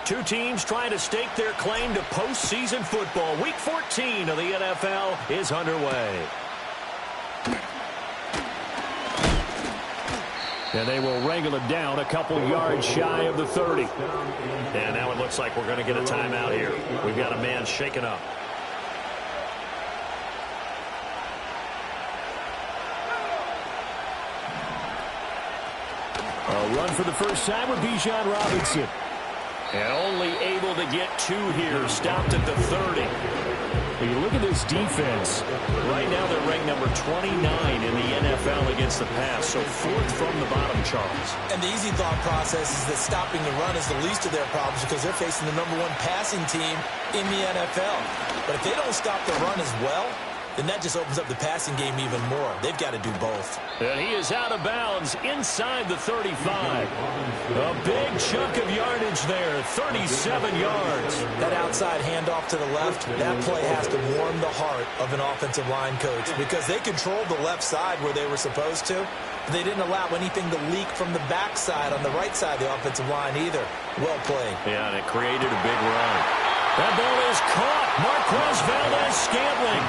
Two teams trying to stake their claim to postseason football. Week 14 of the NFL is underway. And they will wrangle it down a couple yards shy of the 30. And now it looks like we're going to get a timeout here. We've got a man shaken up. A run for the first time with Bijan Robinson. And only able to get two here. Stopped at the 30. When you look at this defense, right now they're ranked number 29 in the NFL against the pass. So fourth from the bottom, Charles. And the easy thought process is that stopping the run is the least of their problems because they're facing the number one passing team in the NFL. But if they don't stop the run as well, then that just opens up the passing game even more. They've got to do both. And he is out of bounds inside the 35. A big chunk of yardage there, 37 yards. That outside handoff to the left, that play has to warm the heart of an offensive line coach because they controlled the left side where they were supposed to, but they didn't allow anything to leak from the backside on the right side of the offensive line either. Well played. Yeah, and it created a big run. That ball is caught. Marquez Valdes-Scantling.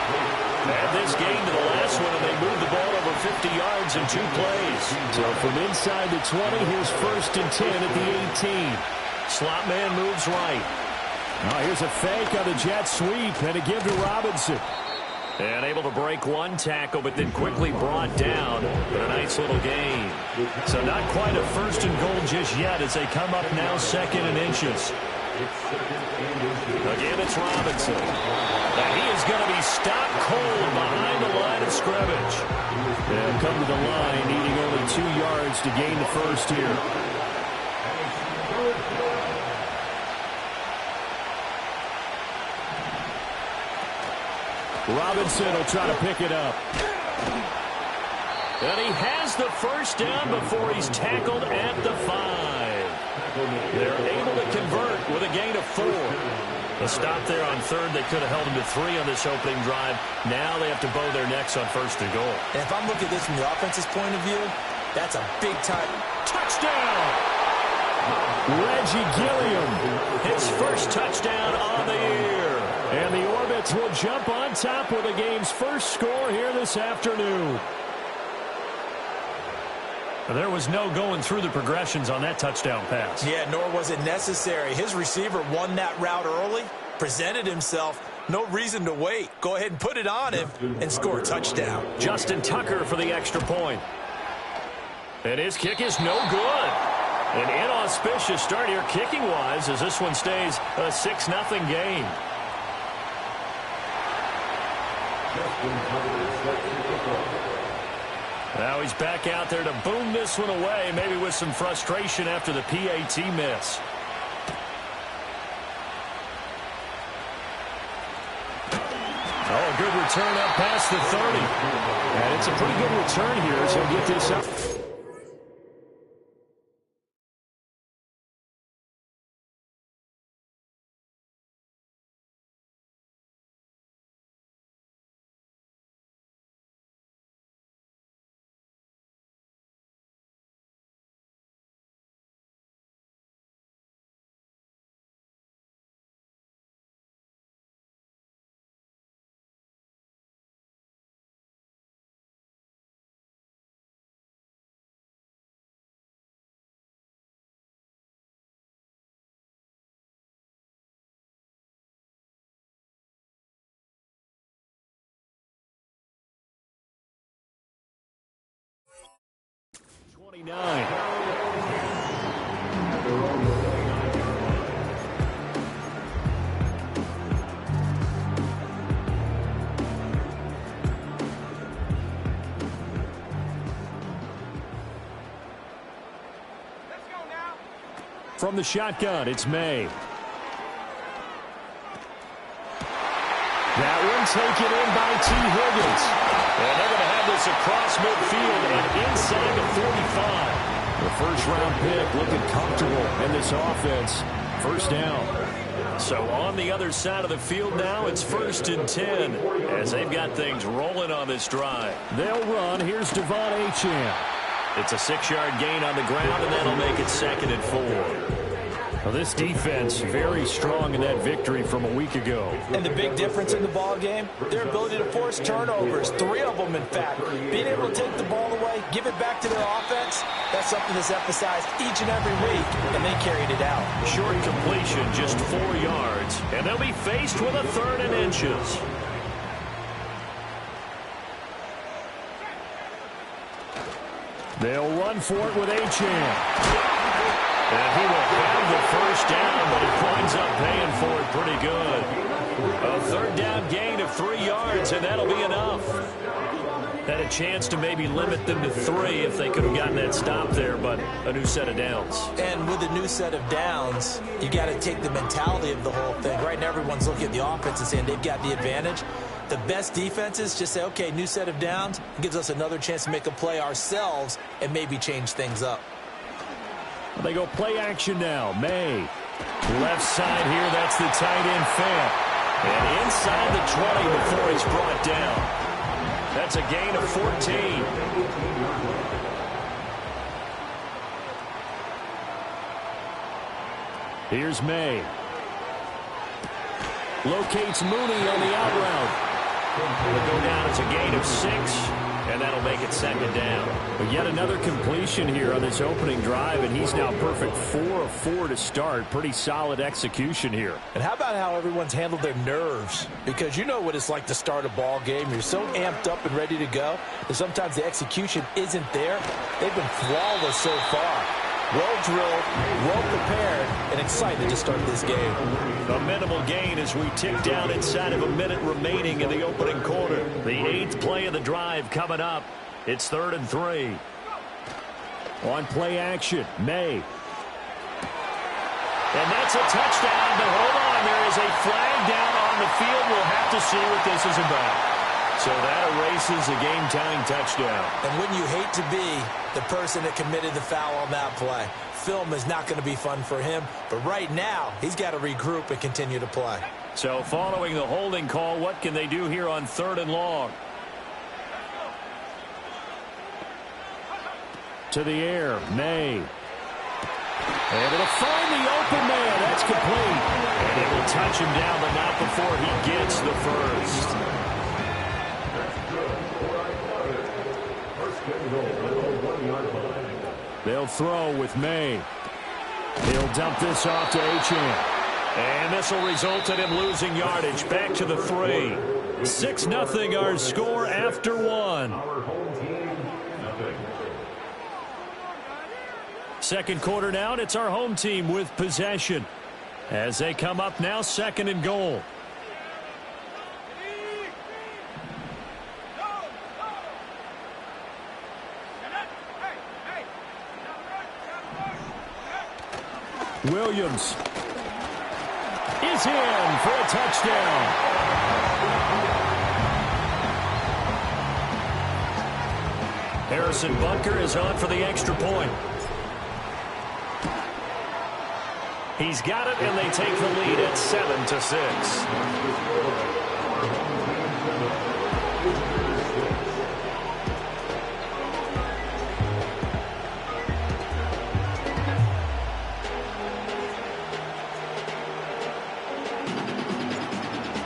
And this game to the last one, and they moved the ball over 50 yards in 2 plays. So from inside the 20, here's 1st and 10 at the 18. Slot man moves right. Now here's a fake on the jet sweep, and a give to Robinson. And able to break one tackle, but then quickly brought down. But a nice little gain. So not quite a 1st and goal just yet as they come up now 2nd and inches. Again, it's Robinson. And he is going to be stopped cold behind the line of scrimmage. They'll come to the line, needing only 2 yards to gain the first here. Robinson will try to pick it up. And he has the first down before he's tackled at the 5. They're able to convert with a gain of 4. A stop there on 3rd. They could have held him to 3 on this opening drive. Now they have to bow their necks on 1st and goal. And if I'm looking at this from the offense's point of view, that's a big-time touchdown. Reggie Gilliam, his first touchdown on the year. And the Orbits will jump on top with the game's first score here this afternoon. There was no going through the progressions on that touchdown pass. Yeah, nor was it necessary. His receiver won that route early, presented himself. No reason to wait. Go ahead and put it on him and score a touchdown. Justin Tucker for the extra point. And his kick is no good. An inauspicious start here kicking-wise as this one stays a 6-0 game. Now he's back out there to boom this one away, maybe with some frustration after the PAT miss. Oh, a good return up past the 30. And it's a pretty good return here as he'll get this up. From the shotgun, it's May. That one taken in by T. Higgins. And they're going to have this across midfield and inside the 45. The first-round pick looking comfortable in this offense. First down. So on the other side of the field now, it's 1st and 10 as they've got things rolling on this drive. They'll run. Here's Devon Achane. It's a 6-yard gain on the ground, and that'll make it 2nd and 4. Well, this defense very strong in that victory from a week ago. And the big difference in the ball game, their ability to force turnovers, 3 of them, in fact. Being able to take the ball away, give it back to their offense, that's something that's emphasized each and every week, and they carried it out. Short completion, just 4 yards, and they'll be faced with a 3rd and inches. They'll run for it with Achane. And he will have the first down, but he winds up paying for it pretty good. A 3rd down gain of 3 yards, and that'll be enough. Had a chance to maybe limit them to 3 if they could have gotten that stop there, but a new set of downs. And with a new set of downs, you got to take the mentality of the whole thing. Right now, everyone's looking at the offense and saying they've got the advantage. The best defenses just say, okay, new set of downs. It gives us another chance to make a play ourselves and maybe change things up. They go play action now. May. Left side here, that's the tight end Fant. And inside the 20 before he's brought down. That's a gain of 14. Here's May. Locates Mooney on the out route. It'll go down as a gain of 6, and that'll make it 2nd down. But yet another completion here on this opening drive, and he's now perfect 4 of 4 to start. Pretty solid execution here. And how about how everyone's handled their nerves? Because you know what it's like to start a ball game. You're so amped up and ready to go that sometimes the execution isn't there. They've been flawless so far. Well drilled, well prepared, and excited to start this game. A minimal gain as we tick down inside of a minute remaining in the opening quarter. The 8th play of the drive coming up. It's 3rd and 3. On play action, May. And that's a touchdown, but hold on. There is a flag down on the field. We'll have to see what this is about. So that erases a game-tying touchdown. And wouldn't you hate to be the person that committed the foul on that play? Film is not going to be fun for him, but right now he's got to regroup and continue to play. So following the holding call, what can they do here on 3rd and long? To the air, May. Able to find the open man. That's complete. And it will touch him down, but not before he gets the first. They'll throw with May. He'll dump this off to Achane. And this will result in him losing yardage. Back to the 3. 6-0 our score after 1. Second quarter now, and it's our home team with possession. As they come up now, 2nd and goal. Williams is in for a touchdown. Harrison Bunker is on for the extra point. He's got it, and they take the lead at 7-6.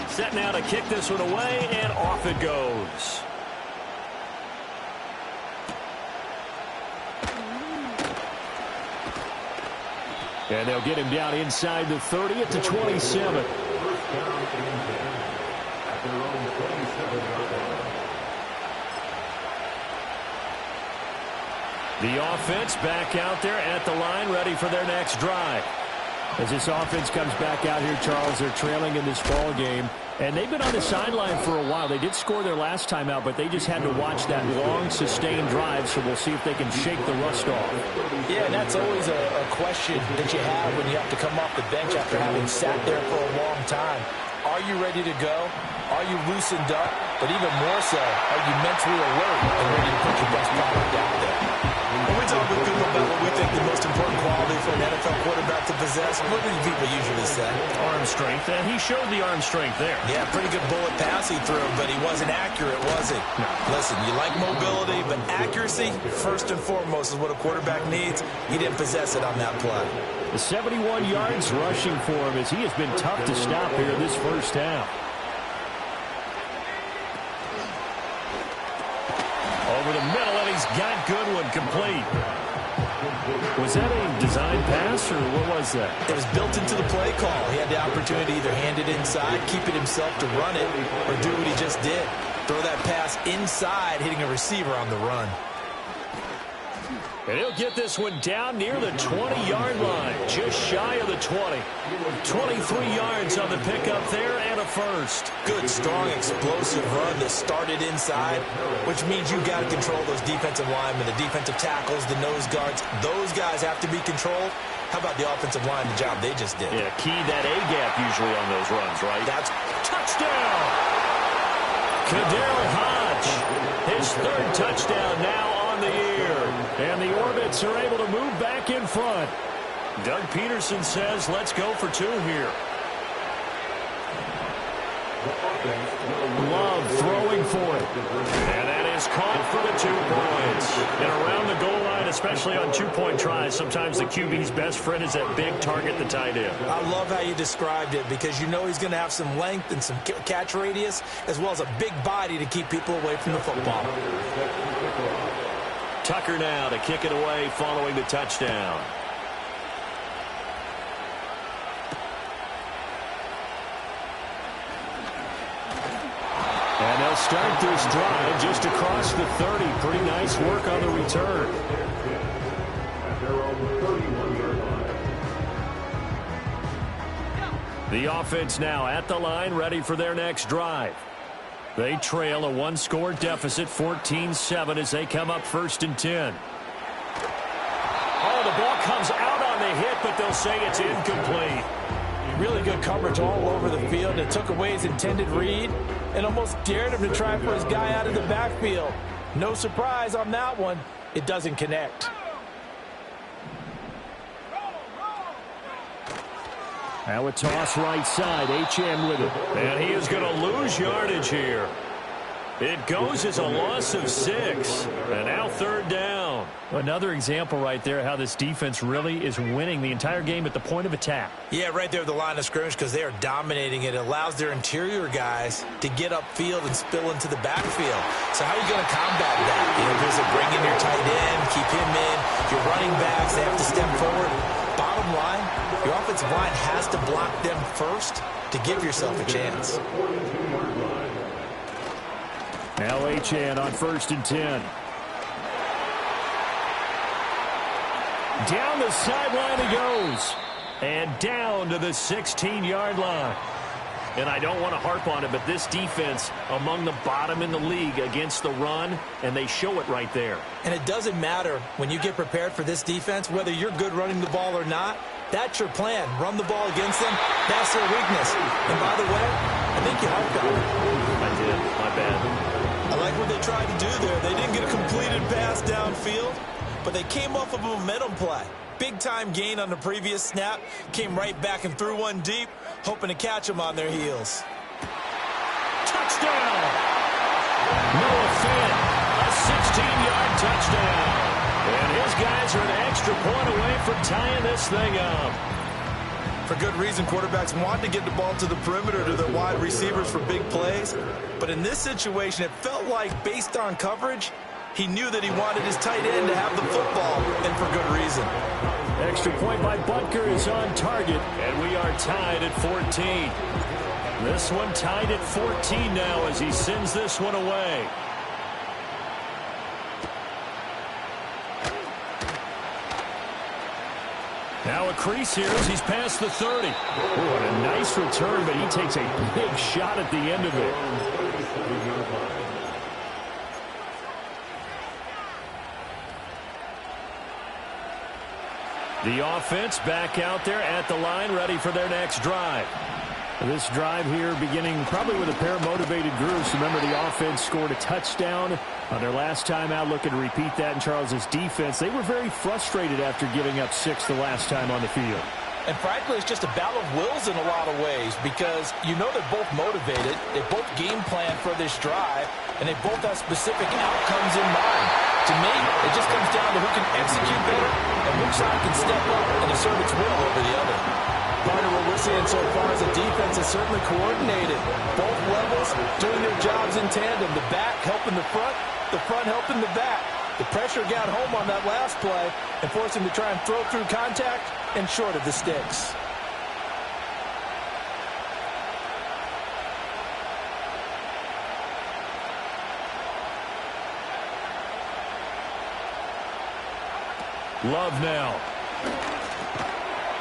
Set now to kick this one away, and off it goes. And they'll get him down inside the 30 at the 27. The offense back out there at the line, ready for their next drive. As this offense comes back out here, Charles, they're trailing in this ball game. And they've been on the sideline for a while. They did score their last time out, but they just had to watch that long, sustained drive, so we'll see if they can shake the rust off. Yeah, and that's always a question that you have when you have to come off the bench after having sat there for a long time. Are you ready to go? Are you loosened up? But even more so, are you mentally alert and ready to put your best product out there? When we talk with Cooper Bella, we think the most important quality for an NFL quarterback to possess? What do people usually say? Arm strength, and he showed the arm strength there. Yeah, pretty good bullet pass he threw, but he wasn't accurate, was he? No. Listen, you like mobility, but accuracy, first and foremost, is what a quarterback needs. He didn't possess it on that play. The 71 yards rushing for him as he has been tough to stop here this first half. Over the middle, and he's got Goodwin complete. Was that a design pass, or what was that? It was built into the play call. He had the opportunity to either hand it inside, keep it himself to run it, or do what he just did. Throw that pass inside, hitting a receiver on the run. And he'll get this one down near the 20-yard line, just shy of the 20. 23 yards on the pickup there and a first. Good, strong, explosive run that started inside, which means you've got to control those defensive linemen, the defensive tackles, the nose guards. Those guys have to be controlled. How about the offensive line, the job they just did? Yeah, key that A-gap usually on those runs, right? That's touchdown! Kadarius Hodge, his third touchdown now on the year. And the Orbits are able to move back in front. Doug Peterson says, let's go for two here. Love throwing for it. And that is caught for the 2 points. And around the goal line, especially on two-point tries, sometimes the QB's best friend is that big target, the tight end. I love how you described it because you know he's going to have some length and some catch radius as well as a big body to keep people away from the football. Tucker now to kick it away following the touchdown. And they'll start this drive just across the 30. Pretty nice work on the return. The offense now at the line, ready for their next drive. They trail a one-score deficit, 14-7, as they come up 1st and 10. Oh, the ball comes out on the hit, but they'll say it's incomplete. Really good coverage all over the field. It took away his intended read and almost dared him to try for his guy out of the backfield. No surprise on that one. It doesn't connect. Now a toss right side. HM with it. And he is going to lose yardage here. It goes as a loss of 6. And now 3rd down. Another example right there how this defense really is winning the entire game at the point of attack. Yeah, right there at the line of scrimmage because they are dominating it. It allows their interior guys to get upfield and spill into the backfield. So how are you going to combat that? You know, there's a bring in your tight end, keep him in. Your running backs, they have to step forward. Bottom line, your offensive line has to block them first to give yourself a chance. Now Achane on 1st and 10. Down the sideline he goes. And down to the 16-yard line. And I don't want to harp on it, but this defense among the bottom in the league against the run, and they show it right there. And it doesn't matter when you get prepared for this defense, whether you're good running the ball or not, that's your plan. Run the ball against them. That's their weakness. And by the way, I think you harped on it. I did. My bad. I like what they tried to do there. They didn't get a completed pass downfield, but they came off of a momentum play. Big-time gain on the previous snap. Came right back and threw one deep, hoping to catch them on their heels. Touchdown! Noah Fant, a 16-yard touchdown. And his guys are an extra point away from tying this thing up. For good reason, quarterbacks want to get the ball to the perimeter to their wide receivers for big plays. But in this situation, it felt like, based on coverage, he knew that he wanted his tight end to have the football, and for good reason. Extra point by Butker is on target, and we are tied at 14. This one tied at 14 now as he sends this one away. Now a crease here as he's past the 30. Ooh, and a nice return, but he takes a big shot at the end of it. The offense back out there at the line, ready for their next drive. This drive here beginning probably with a pair of motivated groups. Remember, the offense scored a touchdown On their last time out, looking to repeat that in Charles's defense, they were very frustrated after giving up 6 the last time on the field. And frankly, it's just a battle of wills in a lot of ways because you know they're both motivated, they both game plan for this drive, and they both have specific outcomes in mind. To me, it just comes down to who can execute better and which side can step up and assert its will over the other. Partner, what we're seeing so far is the defense is certainly coordinated. Both levels doing their jobs in tandem. The back helping the front helping the back. The pressure got home on that last play and forced him to try and throw through contact and short of the sticks. Love now.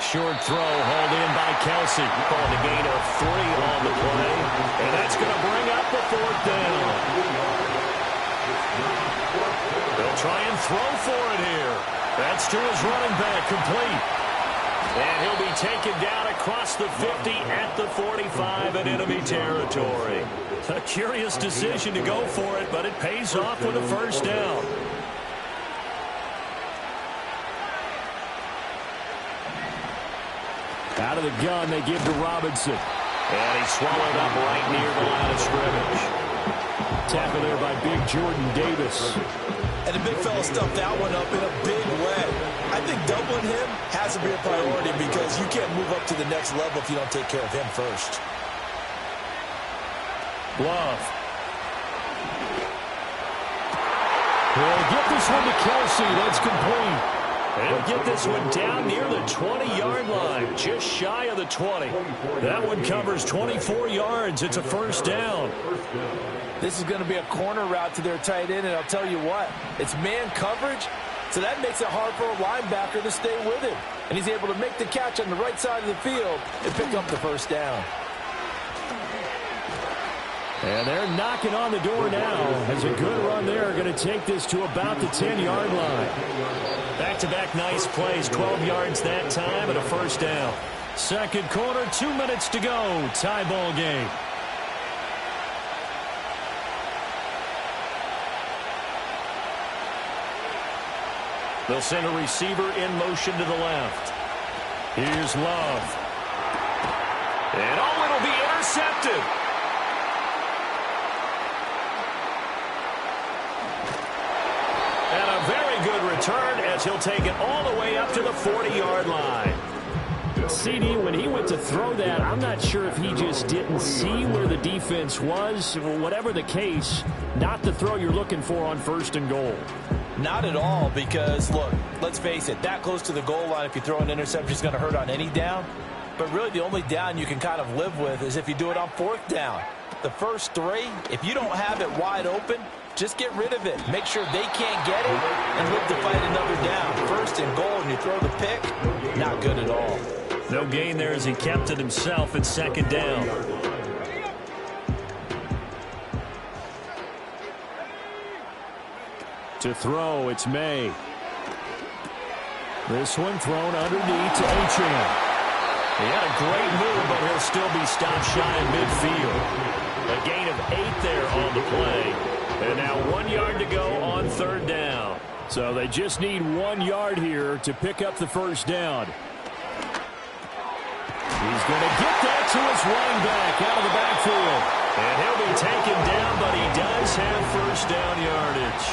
Short throw hauled in by Kelsey. Called a gain of 3 on the play. And that's going to bring up the 4th down. They'll try and throw for it here. That's to his running back, complete. And he'll be taken down across the 50 at the 45 in enemy territory. A curious decision to go for it, but it pays off with a 1st down. Out of the gun, they give to Robinson. And he's swallowed up right near the line of scrimmage. Tackle there by big Jordan Davis. And the big fella stuffed that one up in a big way. I think doubling him has to be a priority because you can't move up to the next level if you don't take care of him first. Love. He'll get this one to Kelsey. That's complete. He'll get this one down near the 20-yard line, just shy of the 20. That one covers 24 yards. It's a 1st down. This is going to be a corner route to their tight end, and I'll tell you what, it's man coverage, so that makes it hard for a linebacker to stay with him. And he's able to make the catch on the right side of the field and pick up the 1st down. And they're knocking on the door now as a good run there. Going to take this to about the 10-yard line. Back-to-back nice plays, 12 yards that time and a 1st down. 2nd quarter, 2 minutes to go. Tie ball game. They'll send a receiver in motion to the left. Here's Love. And oh, it'll be intercepted. And a very good return as he'll take it all the way up to the 40-yard line. CD, when he went to throw that, I'm not sure if he just didn't see where the defense was. Whatever the case, not the throw you're looking for on 1st and goal. Not at all because, look, let's face it, that close to the goal line, if you throw an interception, is going to hurt on any down. But really the only down you can kind of live with is if you do it on 4th down. The first 3, if you don't have it wide open, just get rid of it. Make sure they can't get it and live to fight another down. 1st and goal and you throw the pick, not good at all. No gain there as he kept it himself at 2nd down. To throw, it's May. This one thrown underneath to Achane. He had a great move, but he'll still be stopped shy in midfield. A gain of 8 there on the play. And now 1 yard to go on 3rd down. So they just need 1 yard here to pick up the 1st down. He's going to get that to his running back out of the backfield. And he'll be taken down, but he does have 1st down yardage.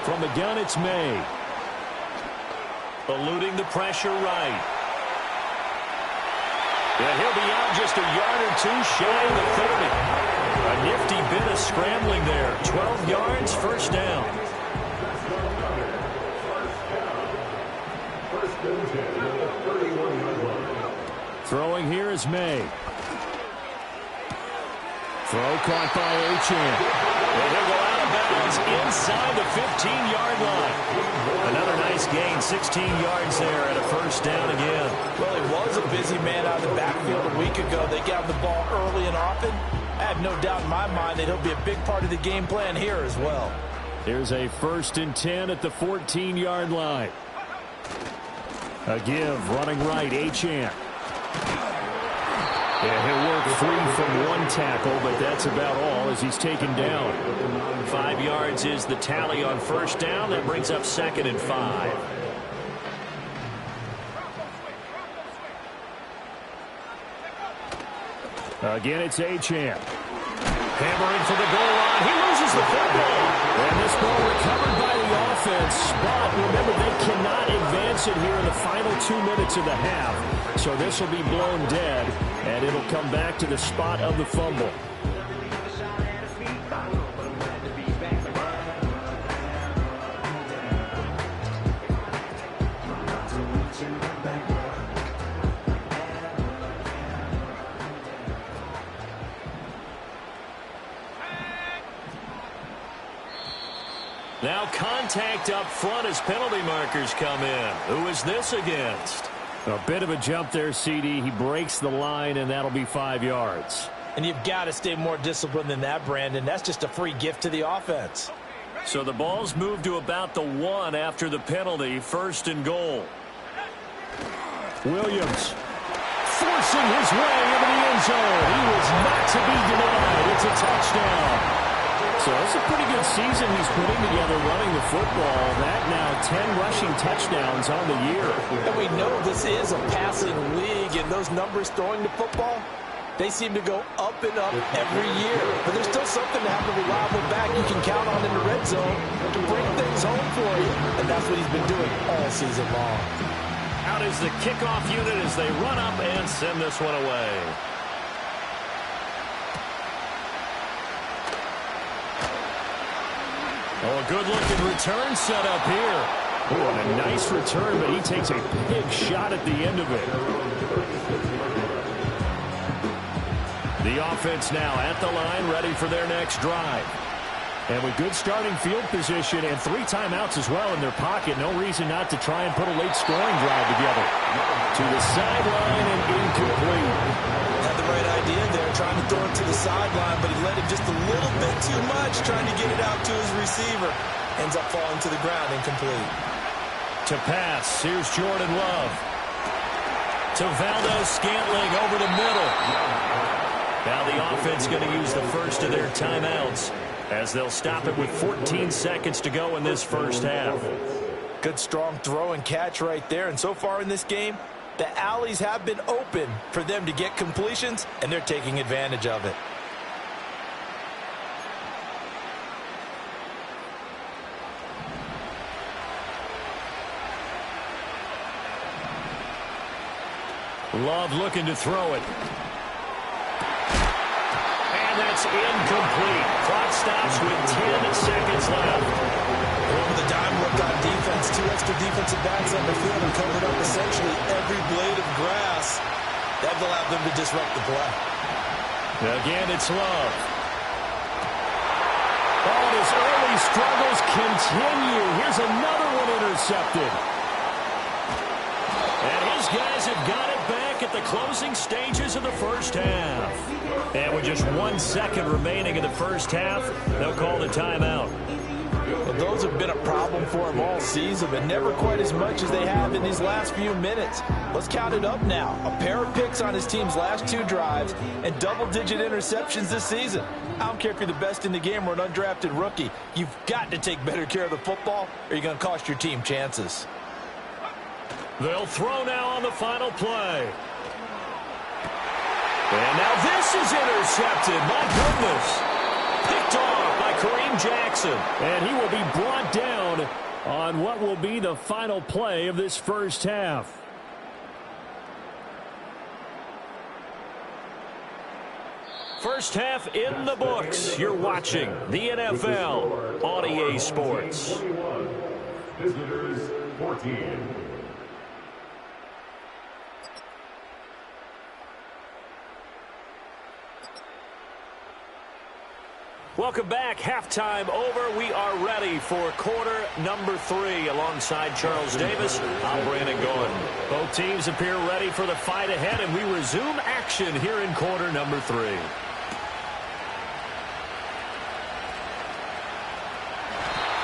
From the gun, it's May. Eluding the pressure right. And he'll be out just a yard or 2 shy of the 30. A nifty bit of scrambling there. 12 yards, 1st down. Throwing here is May. Throw caught by Achane. And he'll go out of bounds inside the 15-yard line. Another nice gain, 16 yards there and a 1st down again. Well, he was a busy man out of the backfield a week ago. They got the ball early and often. I have no doubt in my mind that he'll be a big part of the game plan here as well. Here's a 1st and 10 at the 14-yard line. A give, running right, Achane. Yeah, he'll work free from one tackle, but that's about all as he's taken down. 5 yards is the tally on first down. That brings up 2nd and 5. Again, it's Achane. Hammering for the goal line. He loses the football. And this ball recovered by the offense. But remember, they cannot advance it here in the final 2 minutes of the half. So this will be blown dead, and it'll come back to the spot of the fumble. Now contact up front as penalty markers come in. Who is this against? A bit of a jump there, CD. He breaks the line, and that'll be 5 yards. And you've got to stay more disciplined than that, Brandon. That's just a free gift to the offense. So the ball's moved to about the 1 after the penalty. 1st and goal. Williams forcing his way into the end zone. He was not to be denied. It's a touchdown. So it's a pretty good season he's putting together running the football. That now 10 rushing touchdowns on the year. And we know this is a passing league, and those numbers throwing the football, they seem to go up and up every year. But there's still something to have a reliable back you can count on in the red zone to bring things home for you. And that's what he's been doing all season long. Out is the kickoff unit as they run up and send this one away. Oh, a good-looking return set up here. Oh, and a nice return, but he takes a big shot at the end of it. The offense now at the line, ready for their next drive. And with good starting field position and 3 timeouts as well in their pocket, no reason not to try and put a late scoring drive together. To the sideline and incomplete. Had the right idea there, trying to throw it to the sideline, but he let it just a little bit too much, trying to get it out to his receiver. Ends up falling to the ground, incomplete. To pass, here's Jordan Love. To Valdez-Scantling over the middle. Now the offense going to use the first of their timeouts as they'll stop it with 14 seconds to go in this first half. Good strong throw and catch right there. And so far in this game, the alleys have been open for them to get completions, and they're taking advantage of it. Love looking to throw it. And that's incomplete. Clock stops with 10 seconds left. With the dime look on defense, 2 extra defensive backs on the field and covered up essentially every blade of grass. That allowed them to disrupt the play. Again, it's Love. Oh, his early struggles continue. Here's another one intercepted. And his guys have got it back at the closing stages of the first half. And with just 1 second remaining in the first half, they'll call the timeout. Well, those have been a problem for him all season, but never quite as much as they have in these last few minutes. Let's count it up now. A pair of picks on his team's last 2 drives and double-digit interceptions this season. I don't care if you're the best in the game or an undrafted rookie. You've got to take better care of the football or you're going to cost your team chances. They'll throw now on the final play. And now this is intercepted. My goodness. Picked off by Kareem Jackson. And he will be brought down on what will be the final play of this first half. First half in the books. You're watching the NFL on EA Sports. Visitors 14. Welcome back. Halftime over. We are ready for quarter number 3. Alongside Charles Davis, I'm Brandon Gordon. Both teams appear ready for the fight ahead, and we resume action here in quarter number 3.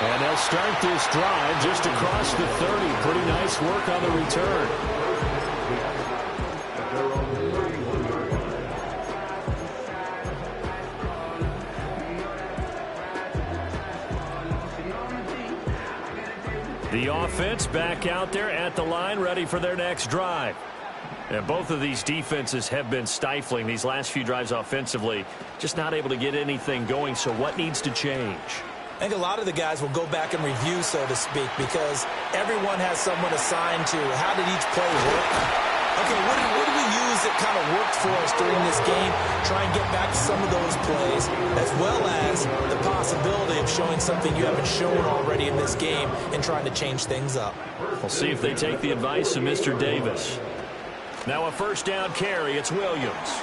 And they'll start this drive just across the 30. Pretty nice work on the return. The offense back out there at the line, ready for their next drive. And both of these defenses have been stifling these last few drives offensively, just not able to get anything going. So what needs to change? I think a lot of the guys will go back and review, so to speak, because everyone has someone assigned to how did each play work. Okay, what did we use that kind of worked for us during this game? Try and get back to some of those plays, as well as the possibility of showing something you haven't shown already in this game and trying to change things up. We'll see if they take the advice of Mr. Davis. Now a first down carry. It's Williams.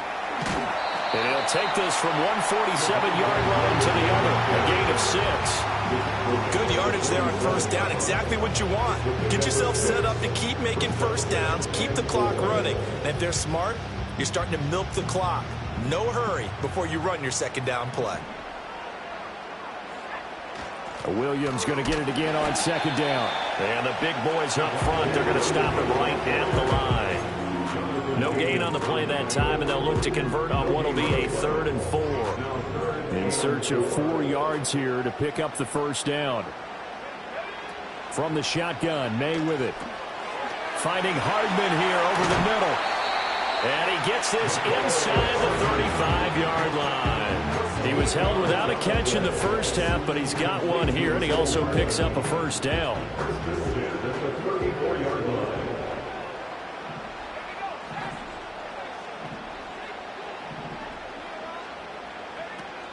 And he'll take this from 147-yard line to the other. A gain of 6. Good yardage there on first down. Exactly what you want. Get yourself set up to keep making first downs. Keep the clock running. And if they're smart, you're starting to milk the clock. No hurry before you run your second down play. Williams going to get it again on second down. And the big boys up front, they're going to stop him right at the line. No gain on the play that time, and they'll look to convert on what will be a 3rd and 4. In search of 4 yards here to pick up the first down. From the shotgun, May with it. Finding Hardman here over the middle. And he gets this inside the 35-yard line. He was held without a catch in the first half, but he's got one here, and he also picks up a first down.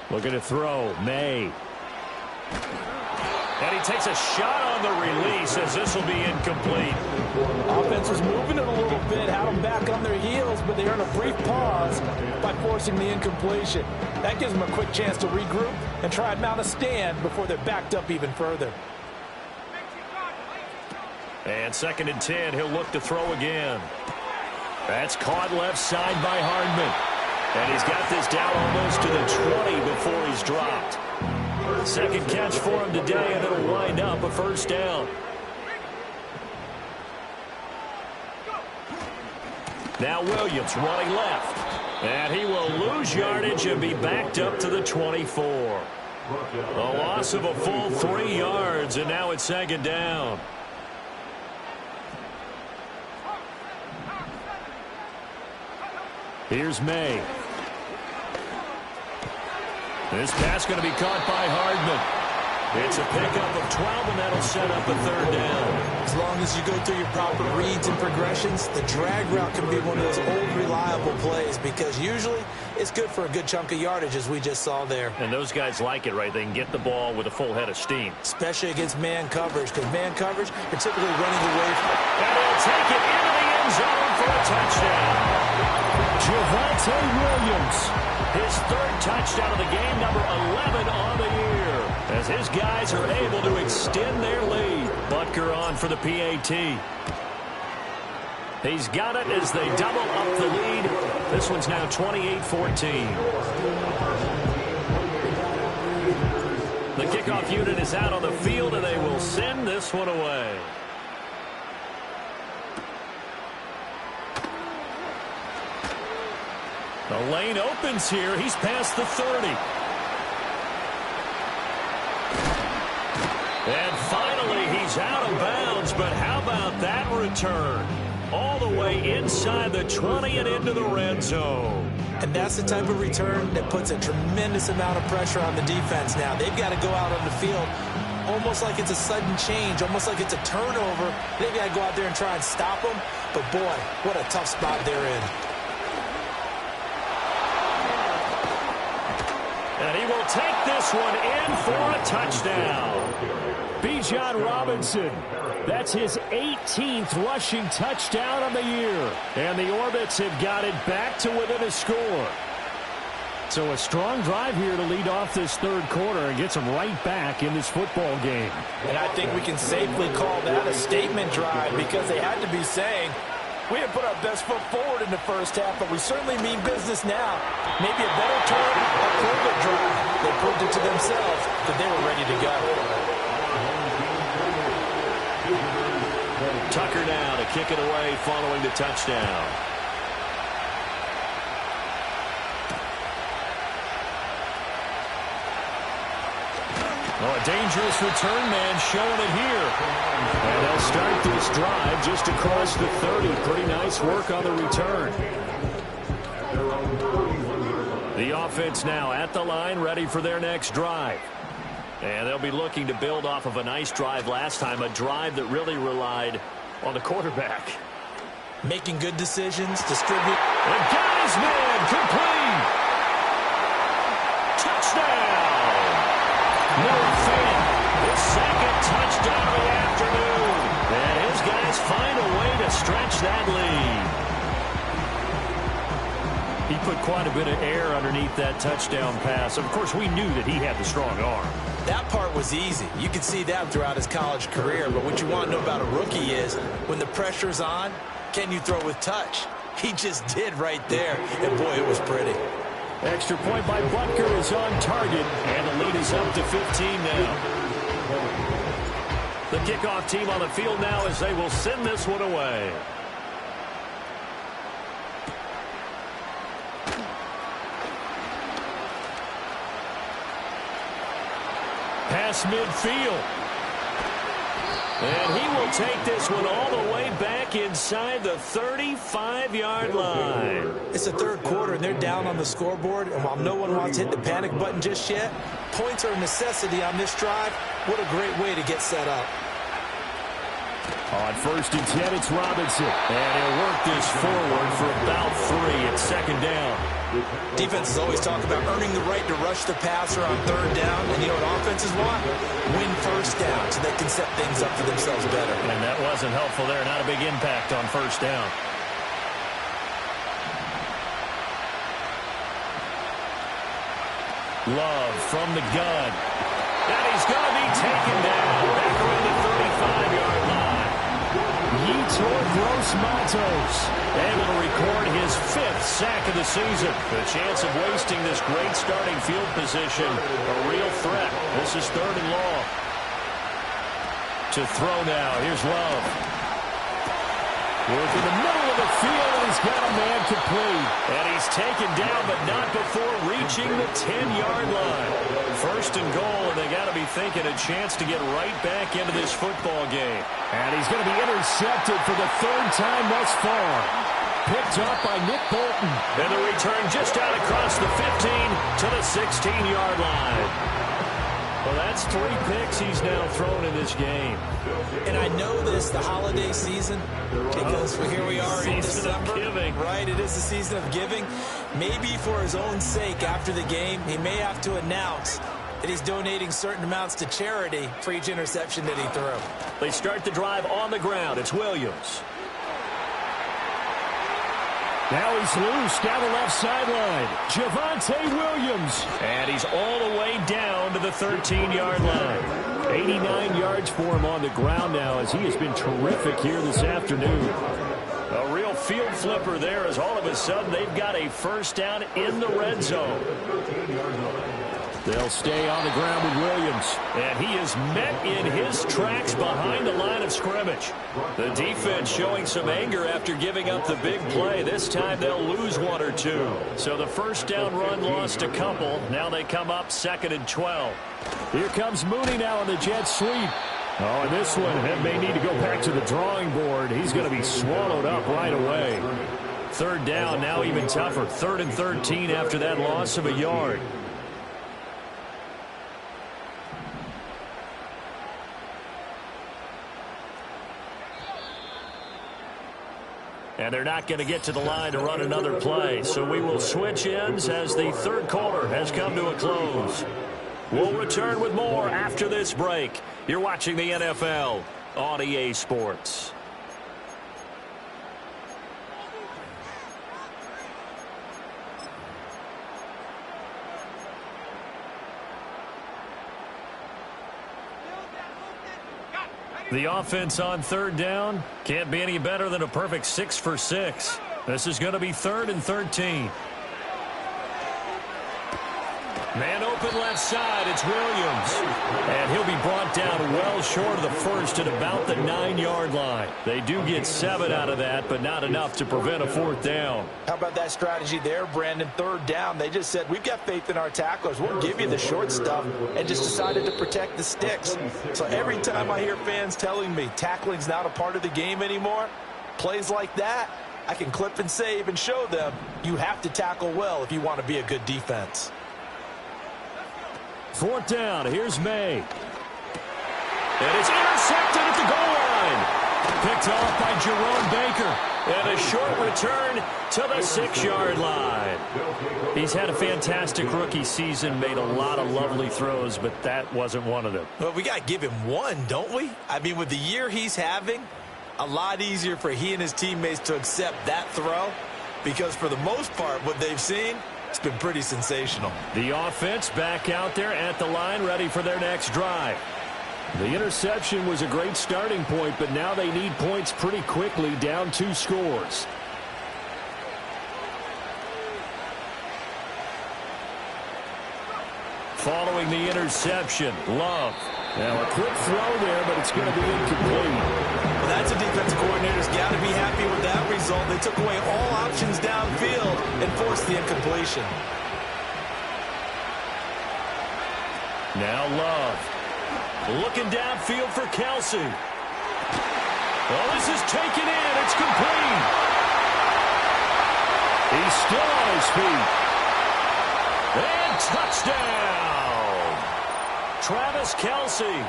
Looking to throw, May. And he takes a shot on the release as this will be incomplete. Offense was moving it a little bit, had them back on their heels, but they earn a brief pause by forcing the incompletion. That gives them a quick chance to regroup and try and mount a stand before they're backed up even further. And 2nd and 10, he'll look to throw again. That's caught left side by Hardman. And he's got this down almost to the 20 before he's dropped. Second catch for him today, and it'll wind up a first down. Now Williams running left. And he will lose yardage and be backed up to the 24. A loss of a full 3 yards, and now it's 2nd down. Here's May. This pass going to be caught by Hardman. It's a pickup of 12, and that'll set up a 3rd down. As long as you go through your proper reads and progressions, the drag route can be one of those old reliable plays because usually it's good for a good chunk of yardage, as we just saw there. And those guys like it, right? They can get the ball with a full head of steam. Especially against man coverage, because man coverage, you're typically running away from. And he'll take it into the end zone for a touchdown. Javonte Williams, his 3rd touchdown of the game, number 11 on the year, as his guys are able to extend their lead. Butker on for the PAT. He's got it as they double up the lead. This one's now 28-14. The kickoff unit is out on the field, and they will send this one away. The lane opens here. He's past the 30. And finally, he's out of bounds. But how about that return? All the way inside the 20 and into the red zone. And that's the type of return that puts a tremendous amount of pressure on the defense now. They've got to go out on the field almost like it's a sudden change, almost like it's a turnover. They've got to go out there and try and stop them. But, boy, what a tough spot they're in. And he will take this one in for a touchdown. Bijan Robinson, that's his 18th rushing touchdown of the year. And the Orbits have got it back to within a score. So a strong drive here to lead off this 3rd quarter and gets them right back in this football game. And I think we can safely call that a statement drive because they had to be saying, we have put our best foot forward in the first half, but we certainly mean business now. Maybe a better term, a prove-it drive. They proved it to themselves that they were ready to go. Tucker now to kick it away following the touchdown. Oh, a dangerous return man showing it here. And they'll start this drive just across the 30. Pretty nice work on the return. The offense now at the line, ready for their next drive. And they'll be looking to build off of a nice drive last time, a drive that really relied on the quarterback. Making good decisions, distribute. And got his man, complete. Touchdown. Noah Fant, his second touchdown of the afternoon. And his guys find a way to stretch that lead. He put quite a bit of air underneath that touchdown pass. Of course, we knew that he had the strong arm. That part was easy. You could see that throughout his college career. But what you want to know about a rookie is when the pressure's on, can you throw with touch? He just did right there. And, boy, it was pretty. Extra point by Butker is on target. And the lead is up to 15 now. The kickoff team on the field now as they will send this one away. Pass midfield. And he will take this one all the way back inside the 35-yard line. It's the third quarter, and they're down on the scoreboard. And while no one wants to hit the panic button just yet, points are a necessity on this drive. What a great way to get set up. On 1st and 10, it's Robinson. And he'll work this forward for about 3 at second down. Defenses always talk about earning the right to rush the passer on 3rd down. And you know what offenses want? Win 1st down so they can set things up for themselves better. And that wasn't helpful there. Not a big impact on 1st down. Love from the gun. And he's going to be taken down back around the 35-yard line. Yetur Gross-Matos able to record his 5th sack of the season. The chance of wasting this great starting field position, a real threat. This is 3rd and long. To throw now. Here's Love. Work in the middle of the field, and he's got a man complete. And he's taken down, but not before reaching the 10-yard line. 1st and goal, and they got to be thinking a chance to get right back into this football game. And he's going to be intercepted for the 3rd time thus far. Picked up by Nick Bolton. And the return just out across the 15 to the 16-yard line. Well, that's 3 picks he's now thrown in this game. And I know this, the holiday season, because here we are in December. Right, it is the season of giving. Maybe for his own sake after the game, he may have to announce that he's donating certain amounts to charity for each interception that he threw. They start the drive on the ground. It's Williams. Now he's loose down the left sideline. Javonte Williams. And he's all the way down to the 13-yard line. 89 yards for him on the ground now as he has been terrific here this afternoon. A real field flipper there as all of a sudden they've got a 1st down in the red zone. They'll stay on the ground with Williams. And he is met in his tracks behind the line of scrimmage. The defense showing some anger after giving up the big play. This time they'll lose 1 or 2. So the 1st down run lost a couple. Now they come up 2nd and 12. Here comes Mooney now on the jet sweep. Oh, and this one may need to go back to the drawing board. He's going to be swallowed up right away. 3rd down, now even tougher. 3rd and 13 after that loss of a yard. And they're not going to get to the line to run another play. So we will switch ends as the 3rd quarter has come to a close. We'll return with more after this break. You're watching the NFL on EA Sports. The offense on 3rd down can't be any better than a perfect 6 for 6. This is going to be 3rd and 13. Man open left side, it's Williams. And he'll be brought down well short of the first at about the 9-yard line. They do get 7 out of that, but not enough to prevent a 4th down. How about that strategy there, Brandon? 3rd down, they just said, we've got faith in our tacklers. We'll give you the short stuff, and just decided to protect the sticks. So every time I hear fans telling me tackling's not a part of the game anymore, plays like that, I can clip and save and show them you have to tackle well if you want to be a good defense. 4th down, here's May. And it's intercepted at the goal line. Picked off by Jerome Baker. And a short return to the 6-yard line. He's had a fantastic rookie season, made a lot of lovely throws, but that wasn't one of them. Well, we got to give him one, don't we? I mean, with the year he's having, a lot easier for he and his teammates to accept that throw, because for the most part, what they've seen, it's been pretty sensational. The offense back out there at the line, ready for their next drive. The interception was a great starting point, but now they need points pretty quickly, down 2 scores. Following the interception, Love. Now a quick throw there, but it's going to be incomplete. Well, that's a defensive coordinator's got to be happy with that result. They took away all options downfield and forced the incompletion. Now Love. Looking downfield for Kelsey. Well, this is taken in. It's complete. He's still on his feet. And touchdown. Travis Kelsey,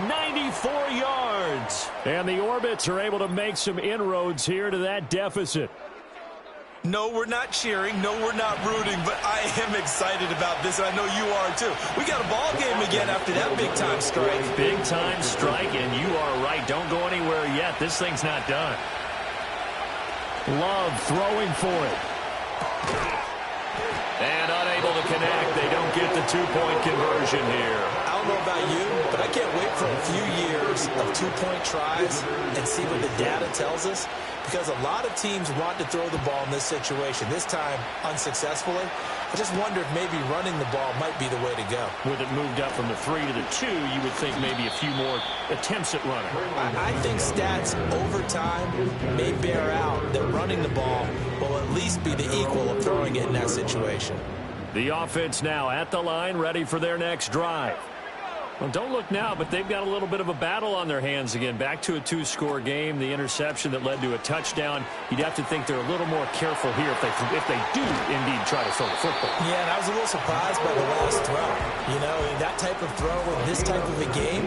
94 yards. And the Orbits are able to make some inroads here to that deficit. No, we're not cheering. No, we're not rooting. But I am excited about this, and I know you are too. We got a ball game again after that big-time strike. Big-time strike, and you are right. Don't go anywhere yet. This thing's not done. Love throwing for it. And unable to connect. They don't get the 2-point conversion here. I don't know about you, but I can't wait for a few years of 2-point tries and see what the data tells us. Because a lot of teams want to throw the ball in this situation, this time unsuccessfully. I just wonder if maybe running the ball might be the way to go. With it moved up from the 3 to the 2, you would think maybe a few more attempts at running. I think stats over time may bear out that running the ball will at least be the equal of throwing it in that situation. The offense now at the line, ready for their next drive. Well, don't look now, but they've got a little bit of a battle on their hands again. Back to a 2-score game. The interception that led to a touchdown. You'd have to think they're a little more careful here if they do indeed try to throw the football. Yeah, and I was a little surprised by the last throw. You know, that type of throw in this type of a game,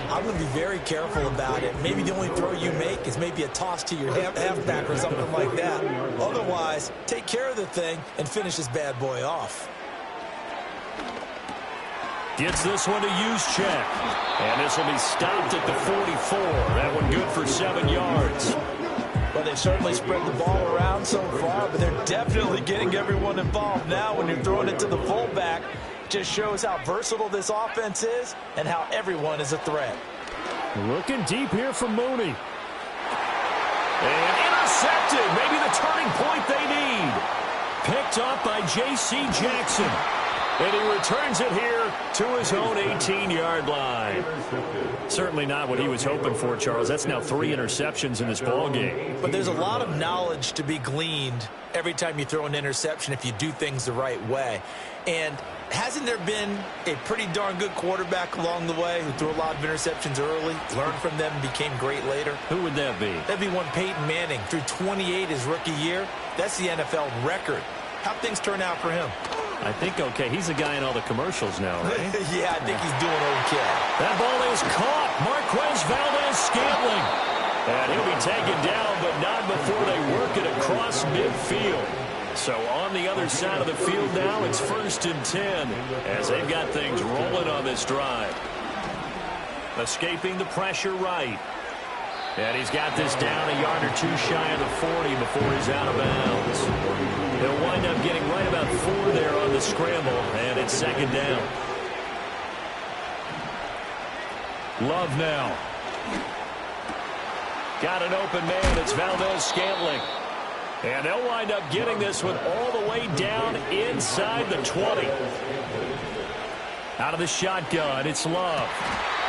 I'm going to be very careful about it. Maybe the only throw you make is maybe a toss to your halfback or something like that. Otherwise, take care of the thing and finish this bad boy off. Gets this one to Juszczyk. And this will be stopped at the 44. That one good for 7 yards. Well, they've certainly spread the ball around so far, but they're definitely getting everyone involved now when you're throwing it to the fullback. Just shows how versatile this offense is and how everyone is a threat. Looking deep here for Mooney. And intercepted. Maybe the turning point they need. Picked up by J.C. Jackson. And he returns it here to his own 18-yard line. Certainly not what he was hoping for, Charles. That's now 3 interceptions in this ball game. But there's a lot of knowledge to be gleaned every time you throw an interception if you do things the right way. And hasn't there been a pretty darn good quarterback along the way who threw a lot of interceptions early, learned from them, and became great later? Who would that be? That'd be one Peyton Manning. Threw 28 his rookie year. That's the NFL record. How'd things turn out for him? I think okay. He's the guy in all the commercials now, right? Yeah, I think he's doing okay. That ball is caught. Marquez Valdez-Scantling. And he'll be taken down, but not before they work it across midfield. So on the other side of the field now, it's 1st and 10 as they've got things rolling on this drive. Escaping the pressure right. And he's got this down a yard or 2 shy of the 40 before he's out of bounds. He'll wind up getting right about 4 there on the scramble, and it's 2nd down. Love now. Got an open man. It's Valdez-Scantling. And they'll wind up getting this one all the way down inside the 20. Out of the shotgun, it's Love.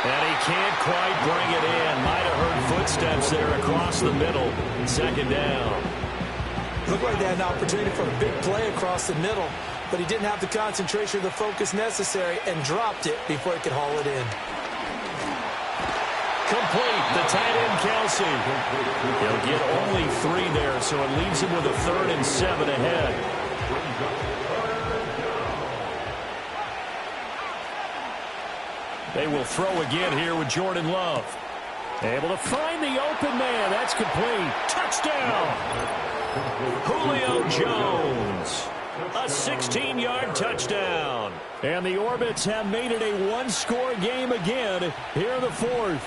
And he can't quite bring it in. Might have heard footsteps there across the middle. Second down. Looked like they had an opportunity for a big play across the middle, but he didn't have the concentration or the focus necessary and dropped it before he could haul it in. Complete. The tight end, Kelsey. He'll get only 3 there, so it leaves him with a 3rd and 7 ahead. They will throw again here with Jordan Love. Able to find the open man. That's complete. Touchdown. Julio Jones. A 16-yard touchdown. And the Orbits have made it a one-score game again here in the 4th.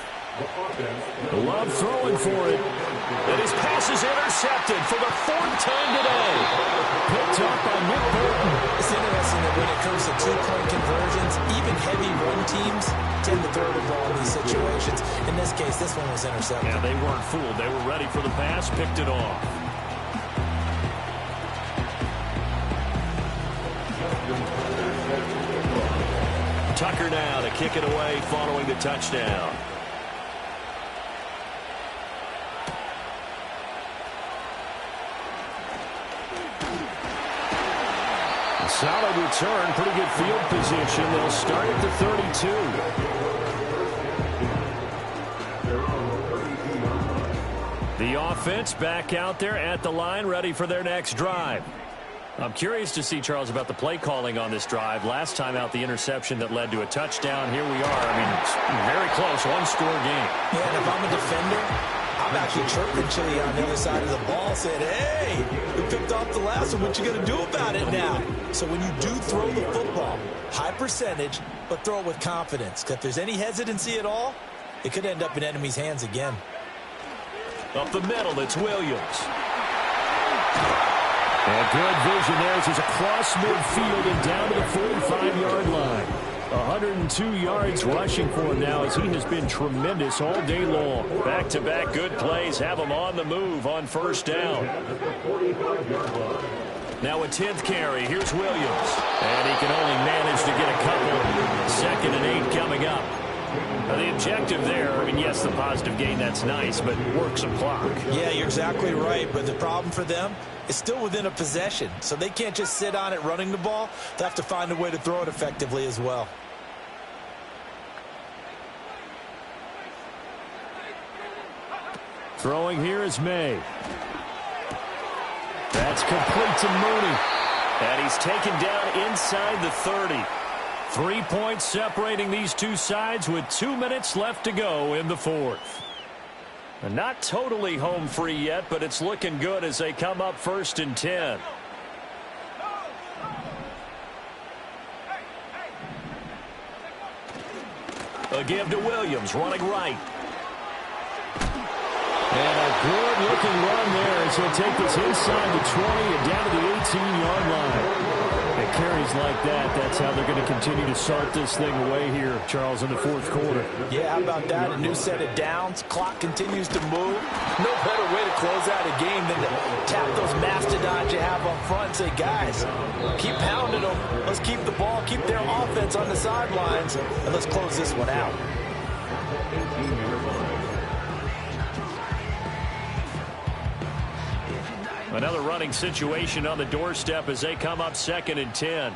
Love throwing for it. And his pass is intercepted for the 4th time today. Picked up by Nick Bolton. It's interesting that when it comes to two-point conversions, even heavy run teams tend to throw the ball in these situations. In this case, this one was intercepted. Yeah, they weren't fooled. They were ready for the pass, picked it off. Tucker now to kick it away following the touchdown. Solid return, pretty good field position. They'll start at the 32. The offense back out there at the line, ready for their next drive. I'm curious to see, Charles, about the play calling on this drive. Last time out, the interception that led to a touchdown. Here we are. I mean, it's very close, one-score game. Yeah, and if I'm a defender, I'm actually chirping Chili on the other side of the ball, saying, hey, we picked off the last one. What you going to do about it now? So when you do throw the football, high percentage, but throw it with confidence. Because if there's any hesitancy at all, it could end up in enemy's hands again. Up the middle, it's Williams. And good vision there as he's across midfield and down to the 45-yard line. 102 yards rushing for him now as he has been tremendous all day long. Back-to-back good plays have him on the move on first down. Now a 10th carry. Here's Williams. And he can only manage to get a couple. 2nd and 8 coming up. Now the objective there, I mean, yes, the positive gain, that's nice, but work some clock. Yeah, you're exactly right. But the problem for them is still within a possession. So they can't just sit on it running the ball. They have to find a way to throw it effectively as well. Throwing here is May. That's complete to Mooney. And he's taken down inside the 30. 3 points separating these two sides with 2 minutes left to go in the 4th. And not totally home free yet, but it's looking good as they come up 1st and 10. A give to Williams, running right. And a good-looking run there as he'll take this inside the 20 and down to the 18-yard line. And carries like that, that's how they're going to continue to start this thing away here, Charles, in the 4th quarter. Yeah, how about that? A new set of downs. Clock continues to move. No better way to close out a game than to tap those mastodons you have up front and say, guys, keep pounding them. Let's keep the ball, keep their offense on the sidelines, and let's close this one out. Another running situation on the doorstep as they come up 2nd and 10.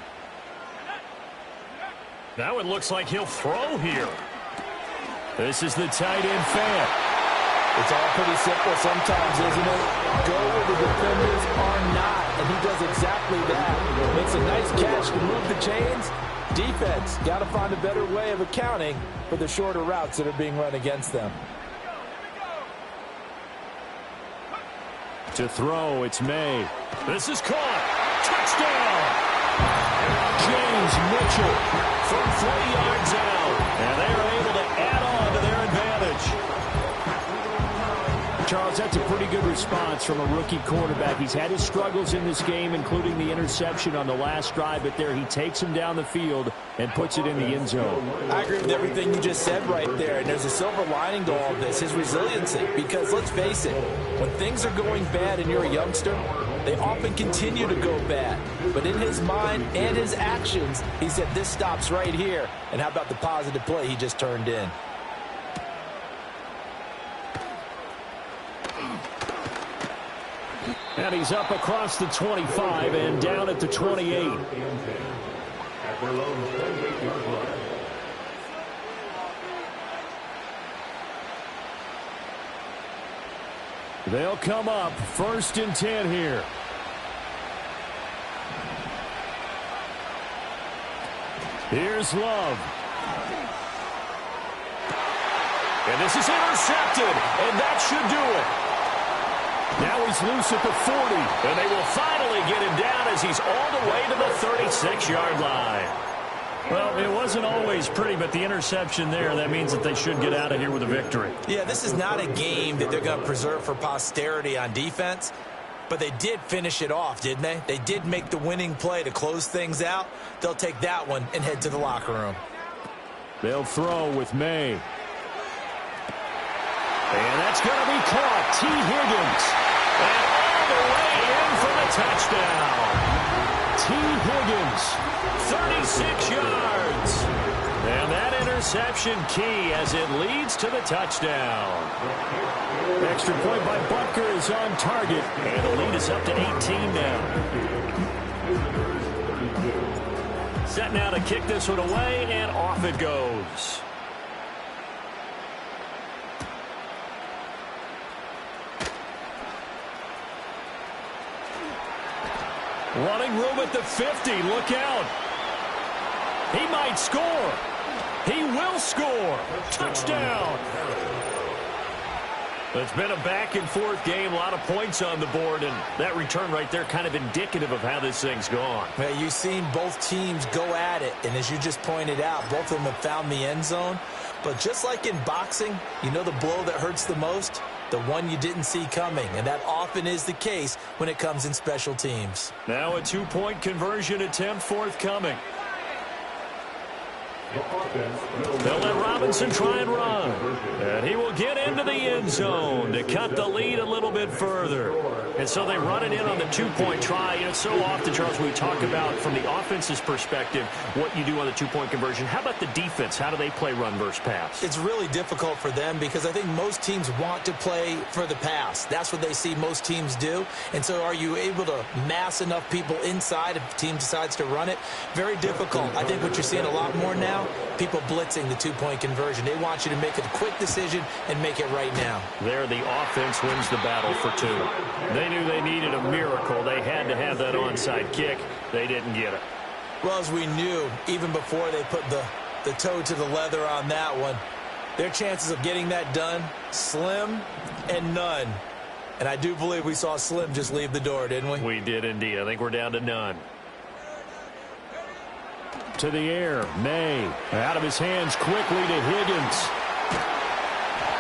Now it looks like he'll throw here. This is the tight end fan. It's all pretty simple sometimes, isn't it? Go where the defenders are not, and he does exactly that. Makes a nice catch to move the chains. Defense, got to find a better way of accounting for the shorter routes that are being run against them. To throw, it's May. This is caught. Touchdown! James Mitchell from 3 yards out. And they are able to add on to their advantage. Charles, that's a pretty good response from a rookie quarterback. He's had his struggles in this game, including the interception on the last drive, but there he takes him down the field and puts it in the end zone. I agree with everything you just said right there, and there's a silver lining to all of this, his resiliency, because let's face it, when things are going bad and you're a youngster, they often continue to go bad. But in his mind and his actions, he said, this stops right here. And how about the positive play he just turned in? And he's up across the 25 and down at the 28. They'll come up 1st and 10 here. Here's Love. And this is intercepted, and that should do it. Now he's loose at the 40, and they will finally get him down as he's all the way to the 36-yard line. Well, it wasn't always pretty, but the interception there, that means that they should get out of here with a victory. Yeah, this is not a game that they're going to preserve for posterity on defense, but they did finish it off, didn't they? They did make the winning play to close things out. They'll take that one and head to the locker room. They'll throw with May. And that's going to be caught. T. Higgins. And all the way in for the touchdown. T. Higgins, 36 yards. And that interception key as it leads to the touchdown. Extra point by Butker is on target. And the lead is up to 18 now. Set now to kick this one away, and off it goes. Running room at the 50. Look out. He might score. He will score. Touchdown. It's been a back-and-forth game. A lot of points on the board, and that return right there kind of indicative of how this thing's gone. Well, you've seen both teams go at it, and as you just pointed out, both of them have found the end zone. But just like in boxing, you know the blow that hurts the most? The one you didn't see coming, and that often is the case when it comes in special teams. Now a two-point conversion attempt forthcoming. They'll let Robinson try and run. And he will get into the end zone to cut the lead a little bit further. And so they run it in on the two-point try. You know, so often, Charles, we talk about from the offense's perspective what you do on the two-point conversion. How about the defense? How do they play run versus pass? It's really difficult for them because I think most teams want to play for the pass. That's what they see most teams do. And so are you able to mass enough people inside if the team decides to run it? Very difficult. I think what you're seeing a lot more now, people blitzing the two-point conversion. They want you to make a quick decision and make it right now. There, the offense wins the battle for two. They knew they needed a miracle. They had to have that onside kick. They didn't get it. Well, as we knew, even before they put the toe to the leather on that one, their chances of getting that done, slim and none. And I do believe we saw Slim just leave the door, didn't we? We did indeed. I think we're down to none. To the air, May. Out of his hands quickly to Higgins.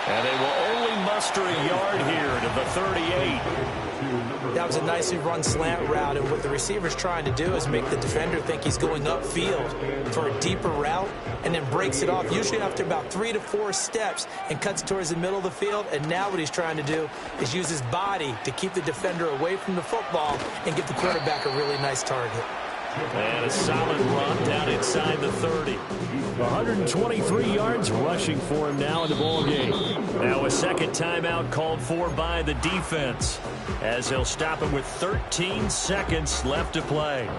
And they will only muster a yard here to the 38. That was a nicely run slant route, and what the receiver's trying to do is make the defender think he's going upfield for a deeper route and then breaks it off, usually after about 3 to 4 steps, and cuts towards the middle of the field. And now what he's trying to do is use his body to keep the defender away from the football and give the quarterback a really nice target. And a solid run down inside the 30. 123 yards rushing for him now in the ballgame. Now a second timeout called for by the defense as they'll stop it with 13 seconds left to play.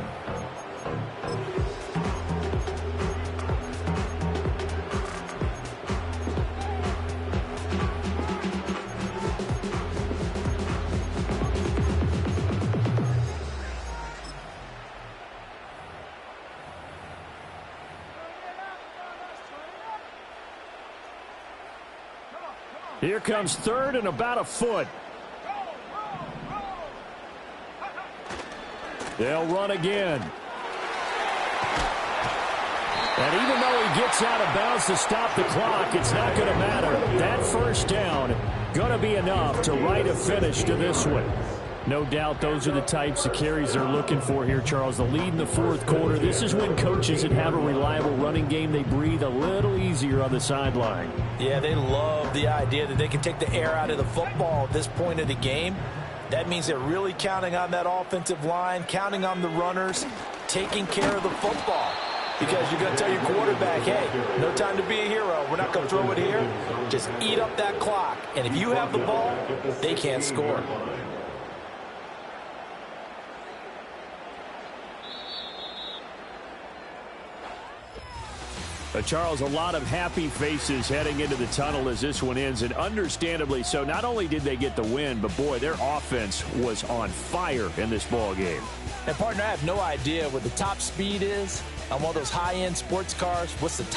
Here comes third and about a foot. They'll run again. And even though he gets out of bounds to stop the clock, it's not going to matter. That first down going to be enough to write a finish to this one. No doubt those are the types of carries they're looking for here, Charles. The lead in the fourth quarter. This is when coaches that have a reliable running game, they breathe a little easier on the sideline. Yeah, they love the idea that they can take the air out of the football at this point of the game. That means they're really counting on that offensive line, counting on the runners, taking care of the football. Because you're going to tell your quarterback, hey, no time to be a hero. We're not going to throw it here. Just eat up that clock. And if you have the ball, they can't score. Charles, a lot of happy faces heading into the tunnel as this one ends, and understandably so. Not only did they get the win, but, boy, their offense was on fire in this ball game. And, partner, I have no idea what the top speed is on one of those high-end sports cars. What's the